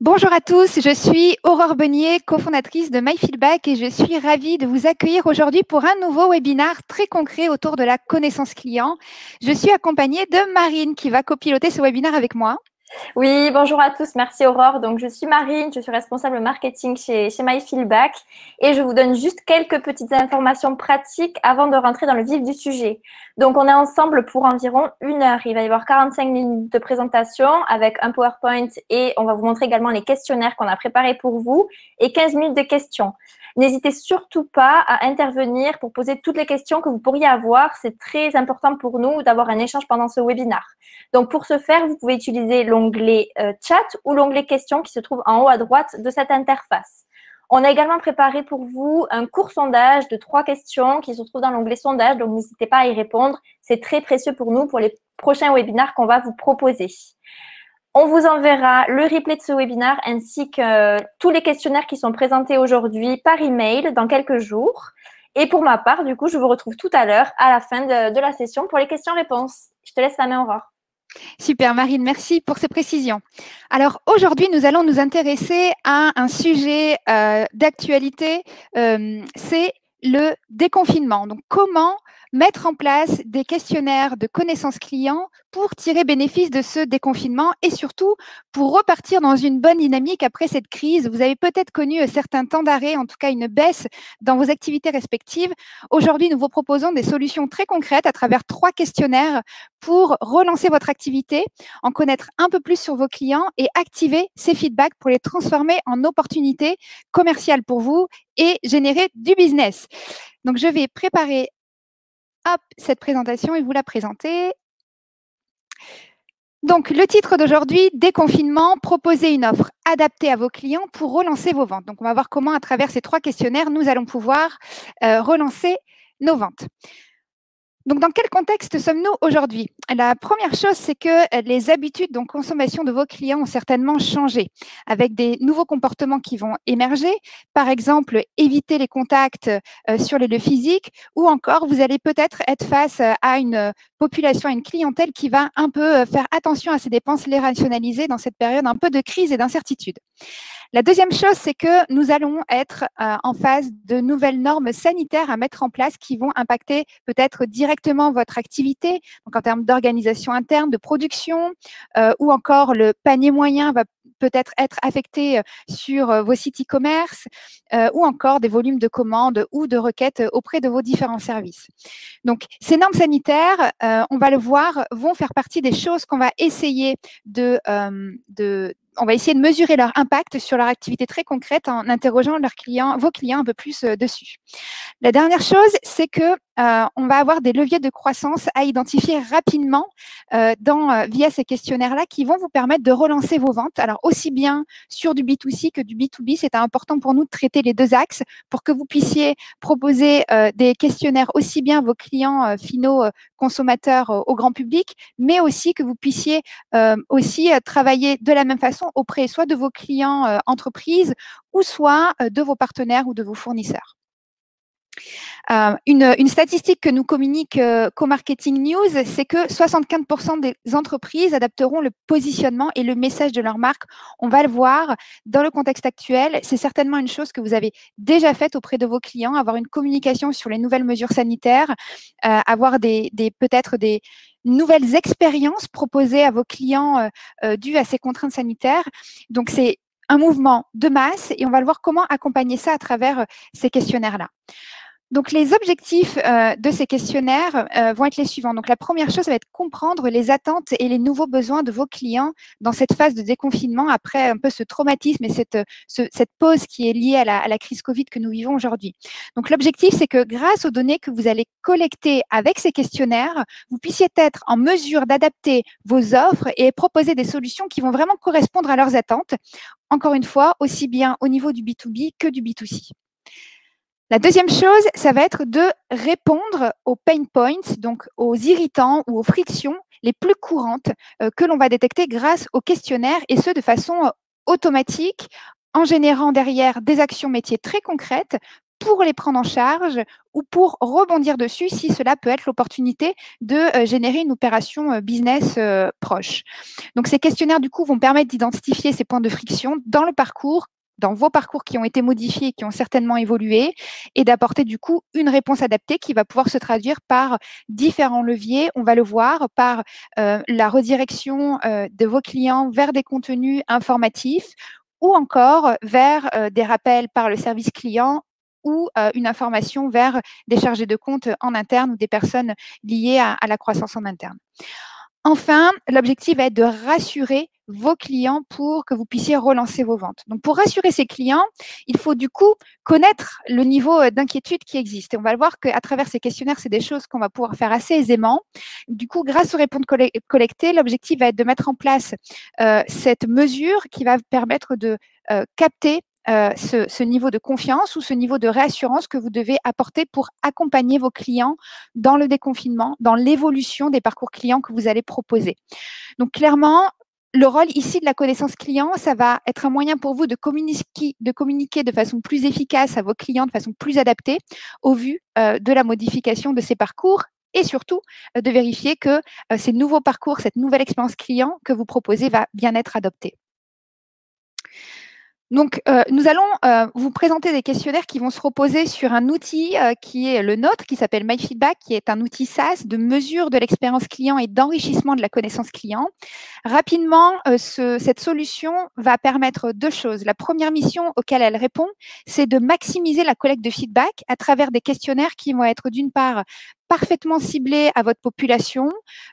Bonjour à tous, je suis Aurore Beunier, cofondatrice de MyFeedback et je suis ravie de vous accueillir aujourd'hui pour un nouveau webinaire très concret autour de la connaissance client. Je suis accompagnée de Marine qui va copiloter ce webinaire avec moi. Oui, bonjour à tous, merci Aurore. Donc, je suis Marine, je suis responsable marketing chez MyFeedback et je vous donne juste quelques petites informations pratiques avant de rentrer dans le vif du sujet. Donc, on est ensemble pour environ 1 heure. Il va y avoir 45 minutes de présentation avec un PowerPoint et on va vous montrer également les questionnaires qu'on a préparés pour vous et 15 minutes de questions. N'hésitez surtout pas à intervenir pour poser toutes les questions que vous pourriez avoir. C'est très important pour nous d'avoir un échange pendant ce webinaire. Donc, pour ce faire, vous pouvez utiliser l'onglet chat ou l'onglet questions qui se trouve en haut à droite de cette interface. On a également préparé pour vous un court sondage de 3 questions qui se trouve dans l'onglet sondage, donc n'hésitez pas à y répondre. C'est très précieux pour nous pour les prochains webinaires qu'on va vous proposer. On vous enverra le replay de ce webinaire ainsi que tous les questionnaires qui sont présentés aujourd'hui par email dans quelques jours. Et pour ma part, du coup, je vous retrouve tout à l'heure à la fin de la session pour les questions-réponses. Je te laisse la main, Aurore. Super Marine, merci pour ces précisions. Alors aujourd'hui, nous allons nous intéresser à un sujet d'actualité, c'est le déconfinement. Donc comment mettre en place des questionnaires de connaissances clients pour tirer bénéfice de ce déconfinement et surtout pour repartir dans une bonne dynamique après cette crise. Vous avez peut-être connu certains temps d'arrêt, en tout cas une baisse dans vos activités respectives. Aujourd'hui, nous vous proposons des solutions très concrètes à travers 3 questionnaires pour relancer votre activité, en connaître un peu plus sur vos clients et activer ces feedbacks pour les transformer en opportunités commerciales pour vous et générer du business. Donc, je vais préparer cette présentation et vous la présenter. Donc, le titre d'aujourd'hui, déconfinement, proposer une offre adaptée à vos clients pour relancer vos ventes. Donc, on va voir comment, à travers ces 3 questionnaires, nous allons pouvoir relancer nos ventes. Donc, dans quel contexte sommes-nous aujourd'hui? La première chose, c'est que les habitudes de consommation de vos clients ont certainement changé, avec des nouveaux comportements qui vont émerger. Par exemple, éviter les contacts sur les lieux physiques, ou encore, vous allez peut-être être face à une population, à une clientèle qui va un peu faire attention à ses dépenses, les rationaliser dans cette période un peu de crise et d'incertitude. La deuxième chose, c'est que nous allons être en phase de nouvelles normes sanitaires à mettre en place qui vont impacter peut-être directement votre activité, donc en termes d'organisation interne, de production, ou encore le panier moyen va peut-être être affecté sur vos sites e-commerce, ou encore des volumes de commandes ou de requêtes auprès de vos différents services. Donc, ces normes sanitaires, on va le voir, vont faire partie des choses qu'on va essayer on va essayer de mesurer leur impact sur leur activité très concrète en interrogeant vos clients un peu plus dessus. La dernière chose, c'est que on va avoir des leviers de croissance à identifier rapidement via ces questionnaires-là qui vont vous permettre de relancer vos ventes. Alors, aussi bien sur du B2C que du B2B, c'est important pour nous de traiter les 2 axes pour que vous puissiez proposer des questionnaires aussi bien à vos clients finaux consommateurs au grand public, mais aussi que vous puissiez aussi travailler de la même façon auprès soit de vos clients entreprises ou soit de vos partenaires ou de vos fournisseurs. Une statistique que nous communique Co-Marketing News, c'est que 75% des entreprises adapteront le positionnement et le message de leur marque. On va le voir dans le contexte actuel. C'est certainement une chose que vous avez déjà faite auprès de vos clients, avoir une communication sur les nouvelles mesures sanitaires, avoir peut-être des nouvelles expériences proposées à vos clients dues à ces contraintes sanitaires. Donc, c'est un mouvement de masse et on va le voir comment accompagner ça à travers ces questionnaires-là. Donc, les objectifs de ces questionnaires vont être les suivants. Donc, la première chose, ça va être comprendre les attentes et les nouveaux besoins de vos clients dans cette phase de déconfinement après un peu ce traumatisme et cette pause qui est liée à la crise Covid que nous vivons aujourd'hui. Donc, l'objectif, c'est que grâce aux données que vous allez collecter avec ces questionnaires, vous puissiez être en mesure d'adapter vos offres et proposer des solutions qui vont vraiment correspondre à leurs attentes. Encore une fois, aussi bien au niveau du B2B que du B2C. La deuxième chose, ça va être de répondre aux pain points, donc aux irritants ou aux frictions les plus courantes que l'on va détecter grâce au questionnaire et ce de façon automatique en générant derrière des actions métiers très concrètes pour les prendre en charge ou pour rebondir dessus si cela peut être l'opportunité de générer une opération business proche. Donc, ces questionnaires, du coup, vont permettre d'identifier ces points de friction dans le parcours, dans vos parcours qui ont été modifiés, qui ont certainement évolué, et d'apporter du coup une réponse adaptée qui va pouvoir se traduire par différents leviers. On va le voir par la redirection de vos clients vers des contenus informatifs ou encore vers des rappels par le service client ou une information vers des chargés de compte en interne ou des personnes liées à la croissance en interne. Enfin, l'objectif va être de rassurer vos clients pour que vous puissiez relancer vos ventes. Donc, pour rassurer ces clients, il faut du coup connaître le niveau d'inquiétude qui existe. Et on va le voir qu'à travers ces questionnaires, c'est des choses qu'on va pouvoir faire assez aisément. Du coup, grâce aux réponses collectées, l'objectif va être de mettre en place cette mesure qui va permettre de capter ce niveau de confiance ou ce niveau de réassurance que vous devez apporter pour accompagner vos clients dans le déconfinement, dans l'évolution des parcours clients que vous allez proposer. Donc, clairement, le rôle ici de la connaissance client, ça va être un moyen pour vous de communiquer de façon plus efficace à vos clients, de façon plus adaptée au vu de la modification de ces parcours et surtout de vérifier que ces nouveaux parcours, cette nouvelle expérience client que vous proposez va bien être adoptée. Donc, nous allons vous présenter des questionnaires qui vont se reposer sur un outil qui est le nôtre, qui s'appelle MyFeedback, qui est un outil SaaS de mesure de l'expérience client et d'enrichissement de la connaissance client. Rapidement, cette solution va permettre deux choses. La première mission auquel elle répond, c'est de maximiser la collecte de feedback à travers des questionnaires qui vont être d'une part parfaitement ciblés à votre population,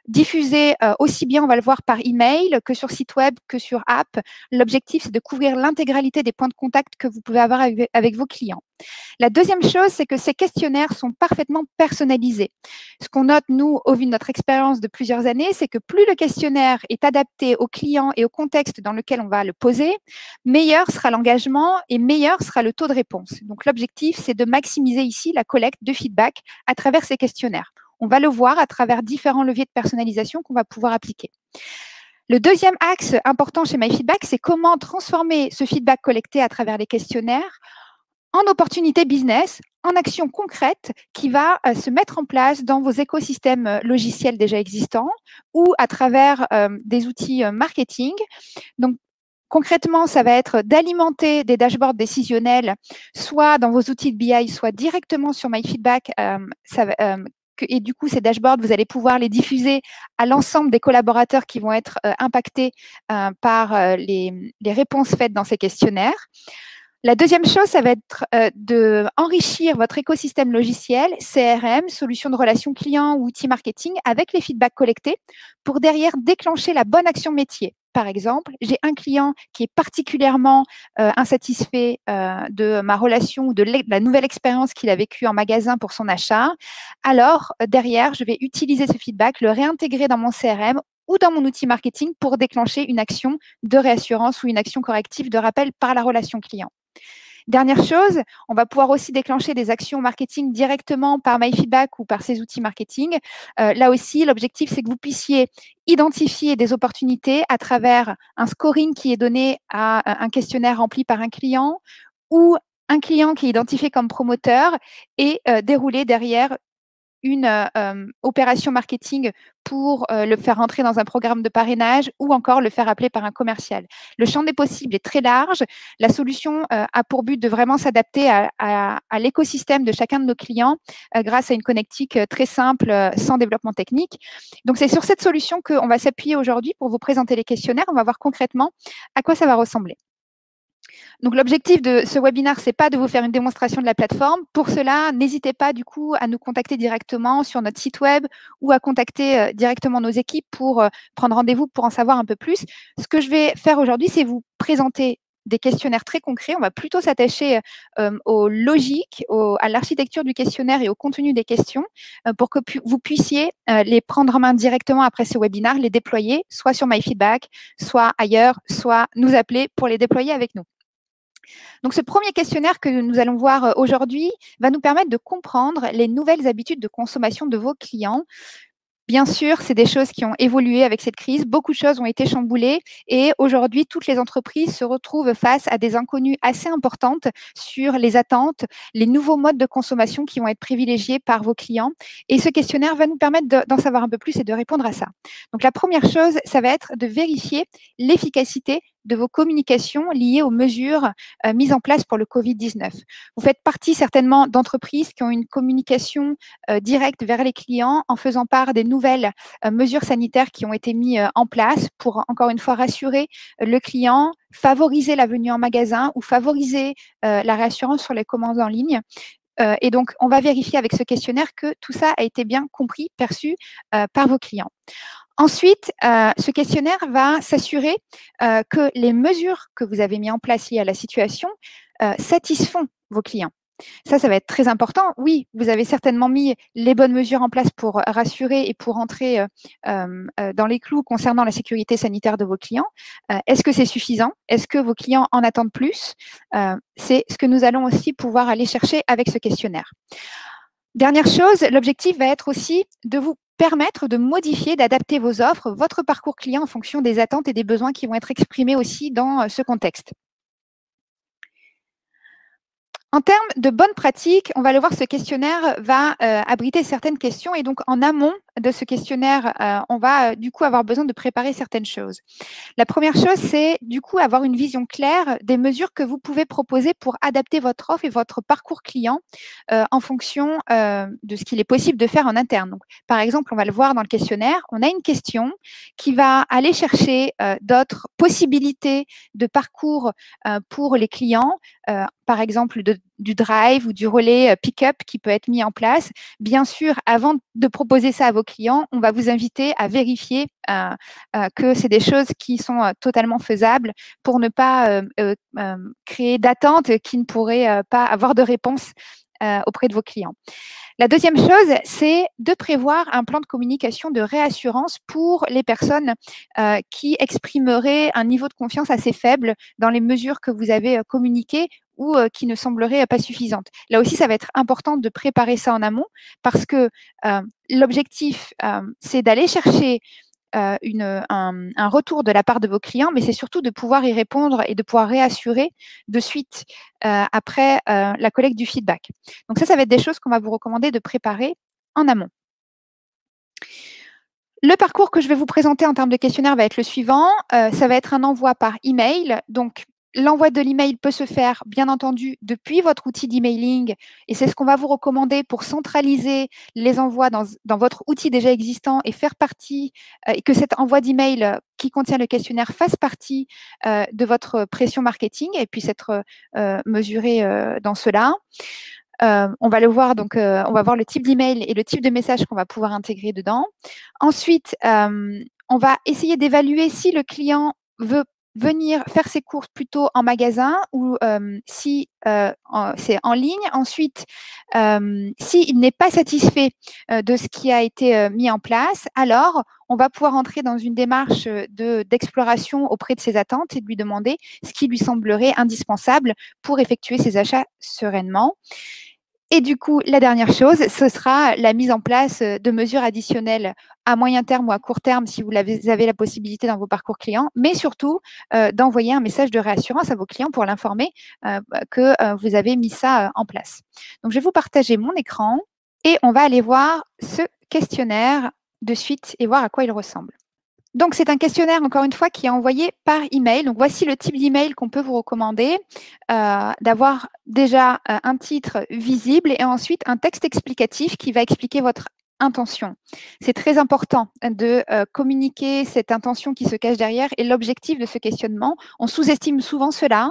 diffusés aussi bien, on va le voir, par email que sur site web, que sur app. L'objectif, c'est de couvrir l'intégralité des points de contact que vous pouvez avoir avec vos clients. La deuxième chose, c'est que ces questionnaires sont parfaitement personnalisés. Ce qu'on note, nous, au vu de notre expérience de plusieurs années, c'est que plus le questionnaire est adapté au client et au contexte dans lequel on va le poser, meilleur sera l'engagement et meilleur sera le taux de réponse. Donc, l'objectif, c'est de maximiser ici la collecte de feedback à travers ces questionnaires. On va le voir à travers différents leviers de personnalisation qu'on va pouvoir appliquer. Le deuxième axe important chez MyFeedback, c'est comment transformer ce feedback collecté à travers les questionnaires en opportunité business, en action concrète qui va se mettre en place dans vos écosystèmes logiciels déjà existants ou à travers des outils marketing. Donc, concrètement, ça va être d'alimenter des dashboards décisionnels, soit dans vos outils de BI, soit directement sur MyFeedback. Et du coup, ces dashboards, vous allez pouvoir les diffuser à l'ensemble des collaborateurs qui vont être impactés par les réponses faites dans ces questionnaires. La deuxième chose, ça va être d'enrichir votre écosystème logiciel, CRM, solution de relations clients ou outils marketing avec les feedbacks collectés pour derrière déclencher la bonne action métier. Par exemple, j'ai un client qui est particulièrement insatisfait de ma relation ou de la nouvelle expérience qu'il a vécue en magasin pour son achat. Alors, derrière, je vais utiliser ce feedback, le réintégrer dans mon CRM ou dans mon outil marketing pour déclencher une action de réassurance ou une action corrective de rappel par la relation client. Dernière chose, on va pouvoir aussi déclencher des actions marketing directement par MyFeedback ou par ces outils marketing. Là aussi, l'objectif, c'est que vous puissiez identifier des opportunités à travers un scoring qui est donné à un questionnaire rempli par un client ou un client qui est identifié comme promoteur et dérouler derrière une opération marketing pour le faire entrer dans un programme de parrainage ou encore le faire appeler par un commercial. Le champ des possibles est très large. La solution a pour but de vraiment s'adapter à l'écosystème de chacun de nos clients grâce à une connectique très simple, sans développement technique. Donc, c'est sur cette solution qu'on va s'appuyer aujourd'hui pour vous présenter les questionnaires. On va voir concrètement à quoi ça va ressembler. Donc, l'objectif de ce webinaire, c'est pas de vous faire une démonstration de la plateforme. Pour cela, n'hésitez pas du coup à nous contacter directement sur notre site web ou à contacter directement nos équipes pour prendre rendez-vous pour en savoir un peu plus. Ce que je vais faire aujourd'hui, c'est vous présenter des questionnaires très concrets. On va plutôt s'attacher aux logiques, à l'architecture du questionnaire et au contenu des questions pour que vous puissiez les prendre en main directement après ce webinaire, les déployer soit sur MyFeedback, soit ailleurs, soit nous appeler pour les déployer avec nous. Donc, ce premier questionnaire que nous allons voir aujourd'hui va nous permettre de comprendre les nouvelles habitudes de consommation de vos clients. Bien sûr, c'est des choses qui ont évolué avec cette crise. Beaucoup de choses ont été chamboulées et aujourd'hui, toutes les entreprises se retrouvent face à des inconnues assez importantes sur les attentes, les nouveaux modes de consommation qui vont être privilégiés par vos clients. Et ce questionnaire va nous permettre d'en savoir un peu plus et de répondre à ça. Donc, la première chose, ça va être de vérifier l'efficacité de vos communications liées aux mesures mises en place pour le Covid-19. Vous faites partie certainement d'entreprises qui ont une communication directe vers les clients en faisant part des nouvelles mesures sanitaires qui ont été mises en place pour, encore une fois, rassurer le client, favoriser la venue en magasin ou favoriser la réassurance sur les commandes en ligne. Et donc, on va vérifier avec ce questionnaire que tout ça a été bien compris, perçu par vos clients. Ensuite, ce questionnaire va s'assurer que les mesures que vous avez mises en place liées à la situation satisfont vos clients. Ça va être très important. Oui, vous avez certainement mis les bonnes mesures en place pour rassurer et pour entrer dans les clous concernant la sécurité sanitaire de vos clients. Est-ce que c'est suffisant? Est-ce que vos clients en attendent plus? C'est ce que nous allons aussi pouvoir aller chercher avec ce questionnaire. Dernière chose, l'objectif va être aussi de vous permettre de modifier, d'adapter vos offres, votre parcours client en fonction des attentes et des besoins qui vont être exprimés aussi dans ce contexte. En termes de bonnes pratiques, on va le voir, ce questionnaire va abriter certaines questions et donc en amont de ce questionnaire, on va du coup avoir besoin de préparer certaines choses. La première chose, c'est du coup avoir une vision claire des mesures que vous pouvez proposer pour adapter votre offre et votre parcours client en fonction de ce qu'il est possible de faire en interne. Donc, par exemple, on va le voir dans le questionnaire, on a une question qui va aller chercher d'autres possibilités de parcours pour les clients, par exemple du drive ou du relais pick-up qui peut être mis en place. Bien sûr, avant de proposer ça à vos clients, on va vous inviter à vérifier que c'est des choses qui sont totalement faisables pour ne pas créer d'attentes qui ne pourraient pas avoir de réponse auprès de vos clients. La deuxième chose, c'est de prévoir un plan de communication de réassurance pour les personnes qui exprimeraient un niveau de confiance assez faible dans les mesures que vous avez communiquées ou qui ne sembleraient pas suffisantes. Là aussi, ça va être important de préparer ça en amont parce que l'objectif, c'est d'aller chercher un retour de la part de vos clients, mais c'est surtout de pouvoir y répondre et de pouvoir réassurer de suite après la collecte du feedback. Donc ça va être des choses qu'on va vous recommander de préparer en amont. Le parcours que je vais vous présenter en termes de questionnaire va être le suivant. Ça va être un envoi par email. Donc, l'envoi de l'email peut se faire, bien entendu, depuis votre outil d'emailing et c'est ce qu'on va vous recommander pour centraliser les envois dans votre outil déjà existant et faire partie, et que cet envoi d'email qui contient le questionnaire fasse partie de votre pression marketing et puisse être mesuré dans cela. On va le voir, donc on va voir le type d'email et le type de message qu'on va pouvoir intégrer dedans. Ensuite, on va essayer d'évaluer si le client veut venir faire ses courses plutôt en magasin ou si c'est en ligne. Ensuite, s'il n'est pas satisfait de ce qui a été mis en place, alors on va pouvoir entrer dans une démarche d'exploration auprès de ses attentes et de lui demander ce qui lui semblerait indispensable pour effectuer ses achats sereinement. Et du coup, la dernière chose, ce sera la mise en place de mesures additionnelles à moyen terme ou à court terme si vous avez la possibilité dans vos parcours clients, mais surtout d'envoyer un message de réassurance à vos clients pour l'informer que vous avez mis ça en place. Donc, je vais vous partager mon écran et on va aller voir ce questionnaire de suite et voir à quoi il ressemble. Donc, c'est un questionnaire, encore une fois, qui est envoyé par email. Donc, voici le type d'email qu'on peut vous recommander, d'avoir déjà un titre visible et ensuite un texte explicatif qui va expliquer votre intention. C'est très important de communiquer cette intention qui se cache derrière et l'objectif de ce questionnement. On sous-estime souvent cela.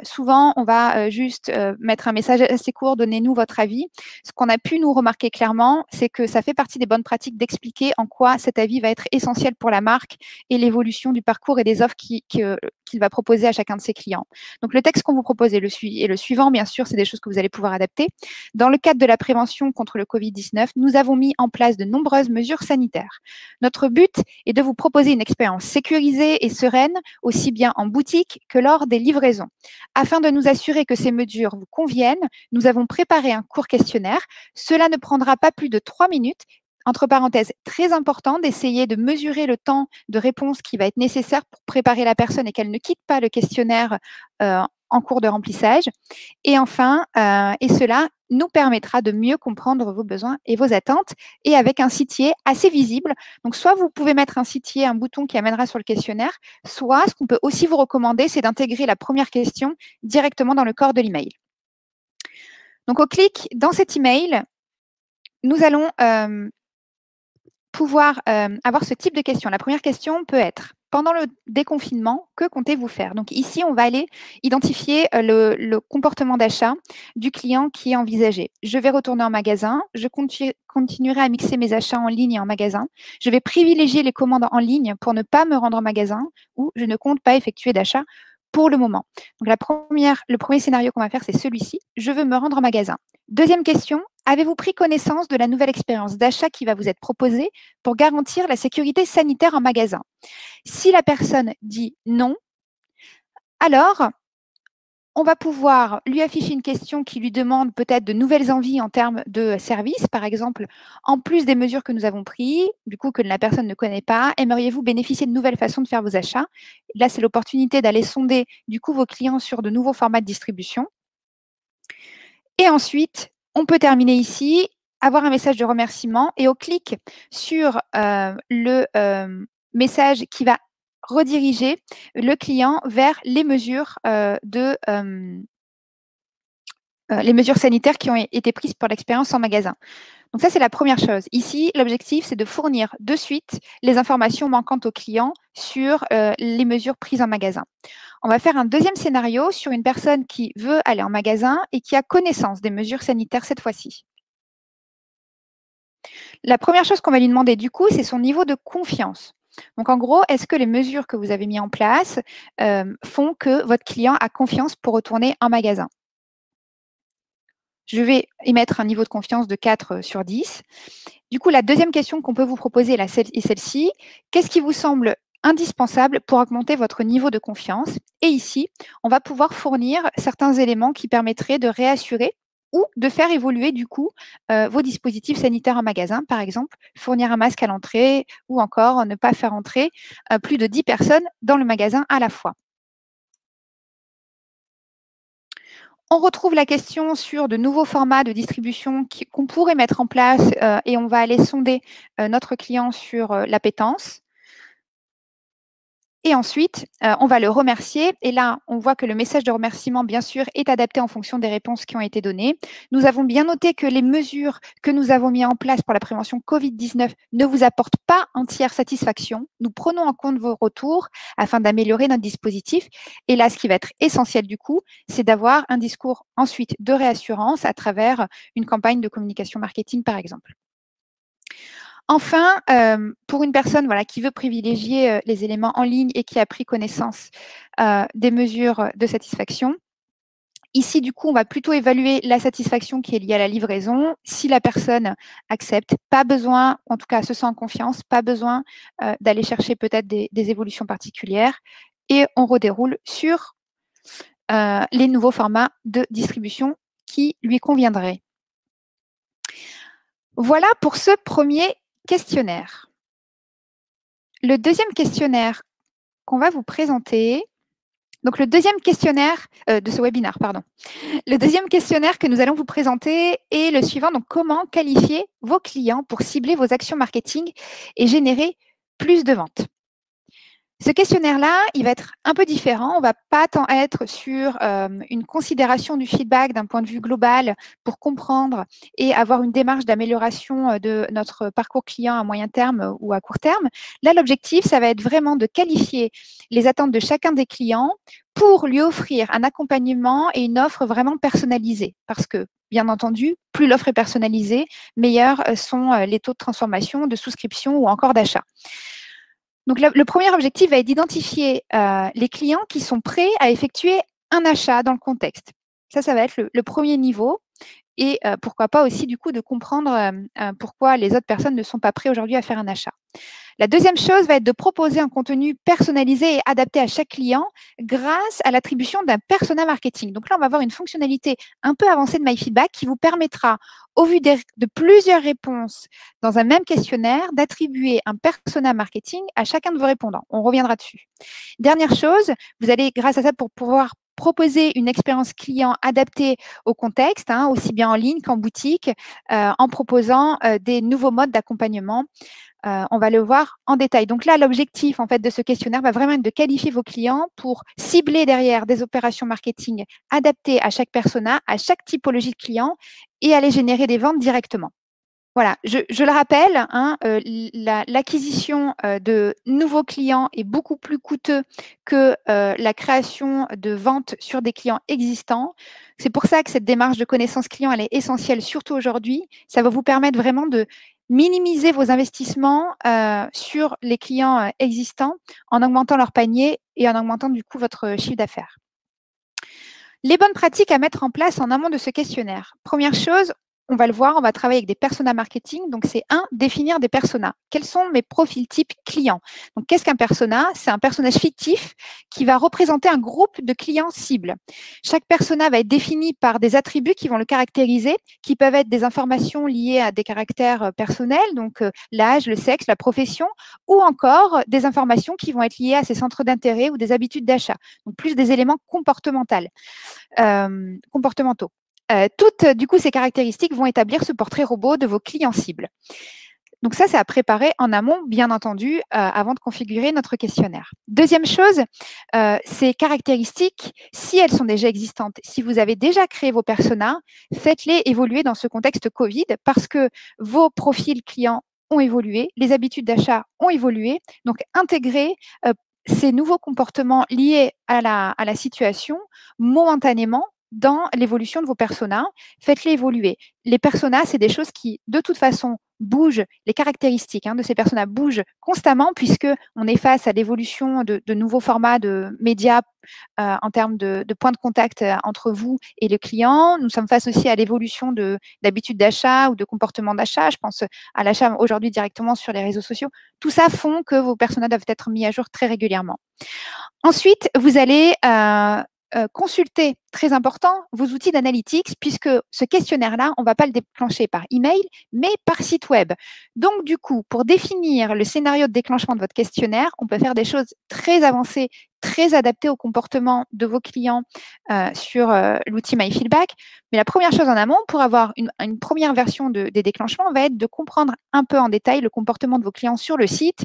Souvent, on va juste mettre un message assez court, donnez-nous votre avis. Ce qu'on a pu nous remarquer clairement, c'est que ça fait partie des bonnes pratiques d'expliquer en quoi cet avis va être essentiel pour la marque et l'évolution du parcours et des offres qu'il va proposer à chacun de ses clients. Donc, le texte qu'on vous propose est le suivant, bien sûr, c'est des choses que vous allez pouvoir adapter. Dans le cadre de la prévention contre le Covid-19, nous avons mis en place de nombreuses mesures sanitaires. Notre but est de vous proposer une expérience sécurisée et sereine, aussi bien en boutique que lors des livraisons. Afin de nous assurer que ces mesures vous conviennent, nous avons préparé un court questionnaire. Cela ne prendra pas plus de 3 minutes entre parenthèses, très important d'essayer de mesurer le temps de réponse qui va être nécessaire pour préparer la personne et qu'elle ne quitte pas le questionnaire en cours de remplissage. Et enfin, et cela nous permettra de mieux comprendre vos besoins et vos attentes et avec un sitier assez visible. Donc, soit vous pouvez mettre un sitier, un bouton qui amènera sur le questionnaire, soit ce qu'on peut aussi vous recommander, c'est d'intégrer la première question directement dans le corps de l'email. Donc, au clic dans cet email, nous allons pouvoir avoir ce type de question. La première question peut être: pendant le déconfinement, que comptez-vous faire? Donc ici, on va aller identifier le comportement d'achat du client qui est envisagé. Je vais retourner en magasin, je continuerai à mixer mes achats en ligne et en magasin. Je vais privilégier les commandes en ligne pour ne pas me rendre en magasin ou je ne compte pas effectuer d'achat pour le moment. Donc le premier scénario qu'on va faire, c'est celui-ci. Je veux me rendre en magasin. Deuxième question: avez-vous pris connaissance de la nouvelle expérience d'achat qui va vous être proposée pour garantir la sécurité sanitaire en magasin? Si la personne dit non, alors on va pouvoir lui afficher une question qui lui demande peut-être de nouvelles envies en termes de service. Par exemple, en plus des mesures que nous avons prises, du coup que la personne ne connaît pas, aimeriez-vous bénéficier de nouvelles façons de faire vos achats? Là, c'est l'opportunité d'aller sonder du coup vos clients sur de nouveaux formats de distribution. Et ensuite, on peut terminer ici, avoir un message de remerciement et au clic sur le message qui va rediriger le client vers les mesures les mesures sanitaires qui ont été prises pour l'expérience en magasin. Donc ça, c'est la première chose. Ici, l'objectif, c'est de fournir de suite les informations manquantes au client sur les mesures prises en magasin. On va faire un deuxième scénario sur une personne qui veut aller en magasin et qui a connaissance des mesures sanitaires cette fois-ci. La première chose qu'on va lui demander du coup, c'est son niveau de confiance. Donc en gros, est-ce que les mesures que vous avez mises en place font que votre client a confiance pour retourner en magasin? Je vais émettre un niveau de confiance de 4 sur 10. Du coup, la deuxième question qu'on peut vous proposer est celle-ci. Qu'est-ce qui vous semble indispensable pour augmenter votre niveau de confiance? Et ici, on va pouvoir fournir certains éléments qui permettraient de réassurer ou de faire évoluer du coup vos dispositifs sanitaires en magasin. Par exemple, fournir un masque à l'entrée ou encore ne pas faire entrer plus de 10 personnes dans le magasin à la fois. On retrouve la question sur de nouveaux formats de distribution qu'on pourrait mettre en place et on va aller sonder notre client sur l'appétence. Et ensuite, on va le remercier. Et là, on voit que le message de remerciement, bien sûr, est adapté en fonction des réponses qui ont été données. Nous avons bien noté que les mesures que nous avons mises en place pour la prévention Covid-19 ne vous apportent pas entière satisfaction. Nous prenons en compte vos retours afin d'améliorer notre dispositif. Et là, ce qui va être essentiel du coup, c'est d'avoir un discours ensuite de réassurance à travers une campagne de communication marketing, par exemple. Enfin, pour une personne qui veut privilégier les éléments en ligne et qui a pris connaissance des mesures de satisfaction, ici, du coup, on va plutôt évaluer la satisfaction qui est liée à la livraison. Si la personne accepte, pas besoin, en tout cas se sent en confiance, pas besoin d'aller chercher peut-être des évolutions particulières. Et on redéroule sur les nouveaux formats de distribution qui lui conviendraient. Voilà pour ce premier questionnaire. Le deuxième questionnaire qu'on va vous présenter, donc le deuxième questionnaire de ce webinaire, pardon. Le deuxième questionnaire que nous allons vous présenter est le suivant. Donc, comment qualifier vos clients pour cibler vos actions marketing et générer plus de ventes? Ce questionnaire-là, il va être un peu différent. On ne va pas tant être sur une considération du feedback d'un point de vue global pour comprendre et avoir une démarche d'amélioration de notre parcours client à moyen terme ou à court terme. Là, l'objectif, ça va être vraiment de qualifier les attentes de chacun des clients pour lui offrir un accompagnement et une offre vraiment personnalisée. Parce que, bien entendu, plus l'offre est personnalisée, meilleurs sont les taux de transformation, de souscription ou encore d'achat. Donc, le premier objectif va être d'identifier les clients qui sont prêts à effectuer un achat dans le contexte. Ça va être le premier niveau. et pourquoi pas aussi du coup de comprendre pourquoi les autres personnes ne sont pas prêtes aujourd'hui à faire un achat. La deuxième chose va être de proposer un contenu personnalisé et adapté à chaque client grâce à l'attribution d'un persona marketing. Donc là, on va avoir une fonctionnalité un peu avancée de MyFeedback qui vous permettra, au vu de plusieurs réponses dans un même questionnaire, d'attribuer un persona marketing à chacun de vos répondants. On reviendra dessus. Dernière chose, vous allez, grâce à ça, pour pouvoir proposer une expérience client adaptée au contexte, aussi bien en ligne qu'en boutique, en proposant des nouveaux modes d'accompagnement. On va le voir en détail. Donc là, l'objectif en fait de ce questionnaire va vraiment être de qualifier vos clients pour cibler derrière des opérations marketing adaptées à chaque persona, à chaque typologie de client et aller générer des ventes directement. Voilà, je le rappelle, l'acquisition de nouveaux clients est beaucoup plus coûteux que la création de ventes sur des clients existants. C'est pour ça que cette démarche de connaissance client, elle est essentielle, surtout aujourd'hui. Ça va vous permettre vraiment de minimiser vos investissements sur les clients existants en augmentant leur panier et en augmentant du coup votre chiffre d'affaires. Les bonnes pratiques à mettre en place en amont de ce questionnaire. Première chose, on va le voir, on va travailler avec des personas marketing. Donc, c'est définir des personas. Quels sont mes profils types clients? Donc, qu'est-ce qu'un persona? C'est un personnage fictif qui va représenter un groupe de clients cibles. Chaque persona va être défini par des attributs qui vont le caractériser, qui peuvent être des informations liées à des caractères personnels, donc l'âge, le sexe, la profession, ou encore des informations qui vont être liées à ses centres d'intérêt ou des habitudes d'achat. Donc, plus des éléments comportementaux. Toutes, du coup, ces caractéristiques vont établir ce portrait robot de vos clients cibles. Donc ça, c'est à préparer en amont, bien entendu, avant de configurer notre questionnaire. Deuxième chose, ces caractéristiques, si elles sont déjà existantes, si vous avez déjà créé vos personas, faites-les évoluer dans ce contexte Covid parce que vos profils clients ont évolué, les habitudes d'achat ont évolué. Donc, intégrez ces nouveaux comportements liés à la situation momentanément dans l'évolution de vos personas. Faites-les évoluer. Les personas, c'est des choses qui, de toute façon, bougent. Les caractéristiques de ces personas bougent constamment puisqu'on est face à l'évolution de nouveaux formats de médias en termes de points de contact entre vous et le client. Nous sommes face aussi à l'évolution d'habitudes d'achat ou de comportements d'achat. Je pense à l'achat aujourd'hui directement sur les réseaux sociaux. Tout ça font que vos personas doivent être mis à jour très régulièrement. Ensuite, vous allez consulter, très important, vos outils d'analytics, puisque ce questionnaire-là, on ne va pas le déclencher par email, mais par site web. Donc, du coup, pour définir le scénario de déclenchement de votre questionnaire, on peut faire des choses très avancées, très adaptées au comportement de vos clients sur l'outil MyFeedback. Mais la première chose en amont, pour avoir une première version des déclenchements, va être de comprendre un peu en détail le comportement de vos clients sur le site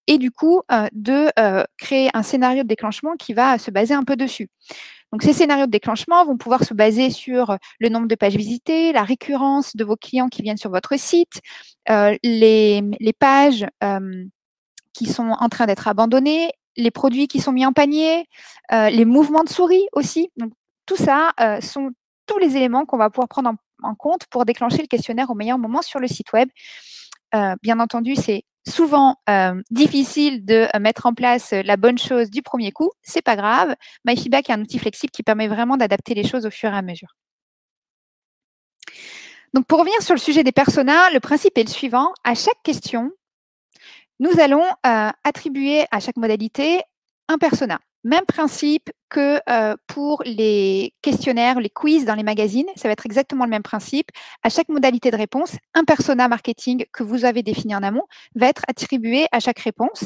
et du coup, de créer un scénario de déclenchement qui va se baser un peu dessus. Donc, ces scénarios de déclenchement vont pouvoir se baser sur le nombre de pages visitées, la récurrence de vos clients qui viennent sur votre site, les pages qui sont en train d'être abandonnées, les produits qui sont mis en panier, les mouvements de souris aussi. Donc, tout ça sont tous les éléments qu'on va pouvoir prendre en compte pour déclencher le questionnaire au meilleur moment sur le site web. Bien entendu, c'est souvent difficile de mettre en place la bonne chose du premier coup. C'est pas grave. MyFeedback est un outil flexible qui permet vraiment d'adapter les choses au fur et à mesure. Donc, pour revenir sur le sujet des personas, le principe est le suivant. À chaque question, nous allons attribuer à chaque modalité un persona. Même principe que pour les questionnaires, les quiz dans les magazines, ça va être exactement le même principe. À chaque modalité de réponse, un persona marketing que vous avez défini en amont va être attribué à chaque réponse.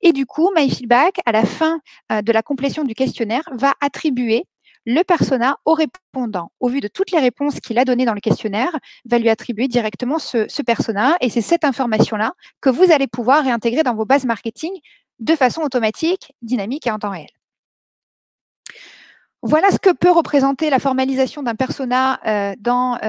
Et du coup, MyFeedback, à la fin de la complétion du questionnaire, va attribuer le persona au répondant. Au vu de toutes les réponses qu'il a données dans le questionnaire, va lui attribuer directement ce persona. Et c'est cette information-là que vous allez pouvoir réintégrer dans vos bases marketing de façon automatique, dynamique et en temps réel. Voilà ce que peut représenter la formalisation d'un persona dans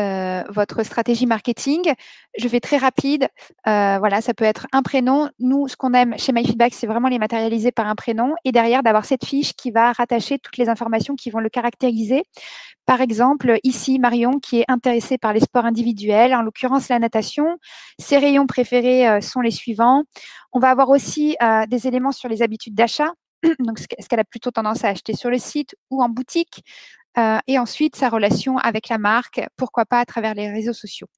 votre stratégie marketing. Je vais très rapide. Voilà, ça peut être un prénom. Nous, ce qu'on aime chez MyFeedback, c'est vraiment les matérialiser par un prénom et derrière d'avoir cette fiche qui va rattacher toutes les informations qui vont le caractériser. Par exemple, ici, Marion, qui est intéressée par les sports individuels, en l'occurrence la natation. Ses rayons préférés sont les suivants. On va avoir aussi des éléments sur les habitudes d'achat. donc ce qu'elle a plutôt tendance à acheter sur le site ou en boutique, et ensuite sa relation avec la marque, pourquoi pas à travers les réseaux sociaux.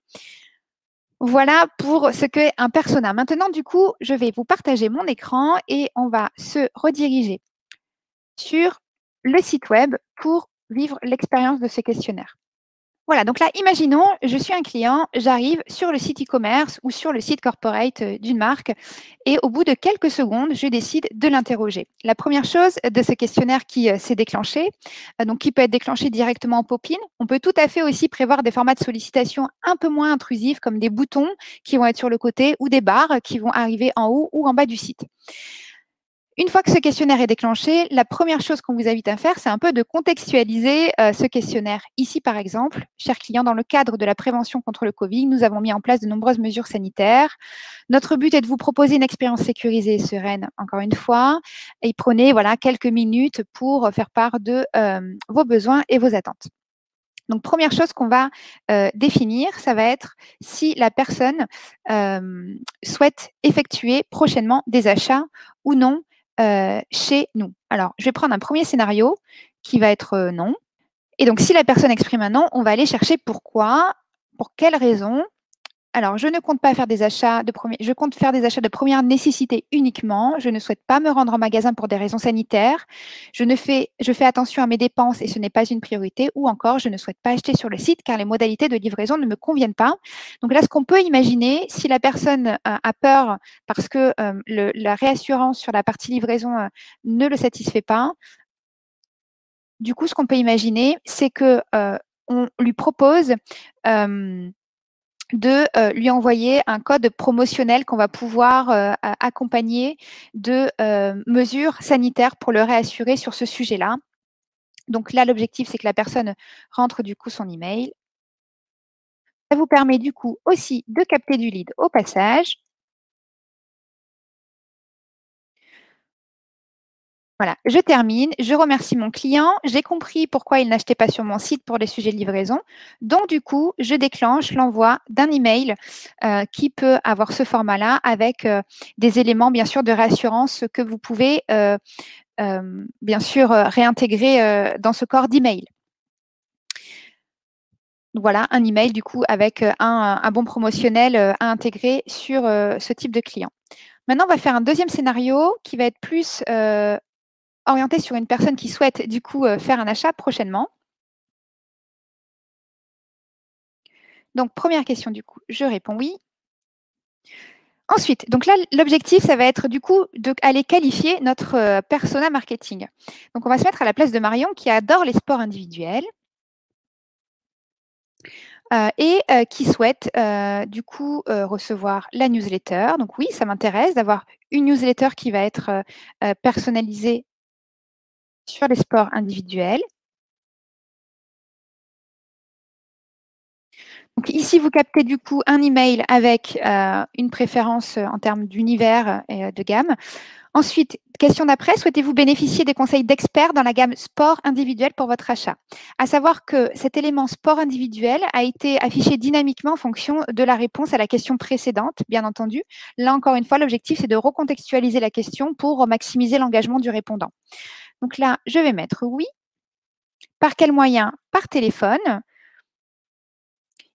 Voilà pour ce qu'est un persona. Maintenant, du coup, je vais vous partager mon écran et on va se rediriger sur le site web pour vivre l'expérience de ce questionnaire. Voilà, donc là, imaginons, je suis un client, j'arrive sur le site e-commerce ou sur le site corporate d'une marque et au bout de quelques secondes, je décide de l'interroger. La première chose de ce questionnaire qui s'est déclenché, donc qui peut être déclenché directement en pop-in, on peut tout à fait aussi prévoir des formats de sollicitation un peu moins intrusifs comme des boutons qui vont être sur le côté ou des barres qui vont arriver en haut ou en bas du site. Une fois que ce questionnaire est déclenché, la première chose qu'on vous invite à faire, c'est un peu de contextualiser ce questionnaire. Ici, par exemple, chers clients, dans le cadre de la prévention contre le Covid, nous avons mis en place de nombreuses mesures sanitaires. Notre but est de vous proposer une expérience sécurisée et sereine, encore une fois, et prenez quelques minutes pour faire part de vos besoins et vos attentes. Donc, première chose qu'on va définir, ça va être si la personne souhaite effectuer prochainement des achats ou non chez nous. Alors, je vais prendre un premier scénario qui va être non. Et donc, si la personne exprime un non, on va aller chercher pourquoi, pour quelle raison. Alors, je ne compte pas faire des achats je compte faire des achats de première nécessité uniquement. Je ne souhaite pas me rendre en magasin pour des raisons sanitaires. Je fais attention à mes dépenses et ce n'est pas une priorité. Ou encore, je ne souhaite pas acheter sur le site car les modalités de livraison ne me conviennent pas. Donc là, ce qu'on peut imaginer, si la personne a peur parce que la réassurance sur la partie livraison ne le satisfait pas, du coup, ce qu'on peut imaginer, c'est que on lui propose de lui envoyer un code promotionnel qu'on va pouvoir accompagner de mesures sanitaires pour le réassurer sur ce sujet-là. Donc là, l'objectif, c'est que la personne rentre du coup son email. Ça vous permet du coup aussi de capter du lead au passage. Voilà, je termine, je remercie mon client, j'ai compris pourquoi il n'achetait pas sur mon site pour les sujets de livraison. Donc, du coup, je déclenche l'envoi d'un email qui peut avoir ce format-là avec des éléments, bien sûr, de réassurance que vous pouvez, bien sûr, réintégrer dans ce corps d'email. Voilà, un email, du coup, avec un bon promotionnel à intégrer sur ce type de client. Maintenant, on va faire un deuxième scénario qui va être plus orienté sur une personne qui souhaite du coup faire un achat prochainement. Donc, première question du coup, je réponds oui. Ensuite, donc là, l'objectif, ça va être du coup d'aller qualifier notre persona marketing. Donc, on va se mettre à la place de Marion qui adore les sports individuels et qui souhaite du coup recevoir la newsletter. Donc oui, ça m'intéresse d'avoir une newsletter qui va être personnalisée sur les sports individuels. Donc ici, vous captez du coup un email avec une préférence en termes d'univers et de gamme. Ensuite, question d'après, souhaitez-vous bénéficier des conseils d'experts dans la gamme sport individuel pour votre achat? À savoir que cet élément sport individuel a été affiché dynamiquement en fonction de la réponse à la question précédente, bien entendu. Là, encore une fois, l'objectif, c'est de recontextualiser la question pour maximiser l'engagement du répondant. Donc là, je vais mettre oui. Par quel moyen? Par téléphone.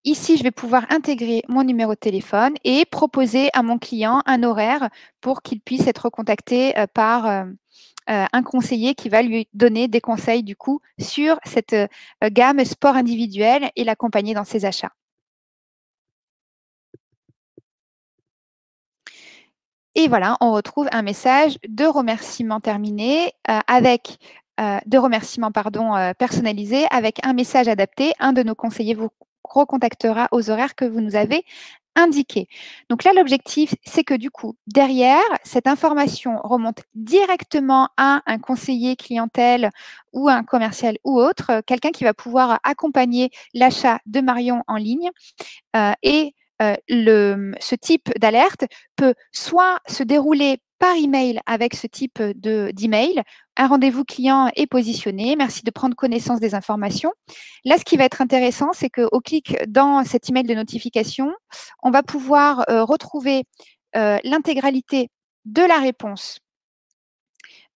Ici, je vais pouvoir intégrer mon numéro de téléphone et proposer à mon client un horaire pour qu'il puisse être contacté par un conseiller qui va lui donner des conseils du coup sur cette gamme sport individuel et l'accompagner dans ses achats. Et voilà, on retrouve un message de remerciement terminé avec de remerciement personnalisé avec un message adapté. Un de nos conseillers vous recontactera aux horaires que vous nous avez indiqués. Donc là, l'objectif, c'est que du coup, derrière, cette information remonte directement à un conseiller clientèle ou un commercial ou autre, quelqu'un qui va pouvoir accompagner l'achat de Marion en ligne et ce type d'alerte peut soit se dérouler par email avec ce type d'email. Un rendez-vous client est positionné. Merci de prendre connaissance des informations. Là, ce qui va être intéressant, c'est qu'au clic dans cet email de notification, on va pouvoir retrouver l'intégralité de la réponse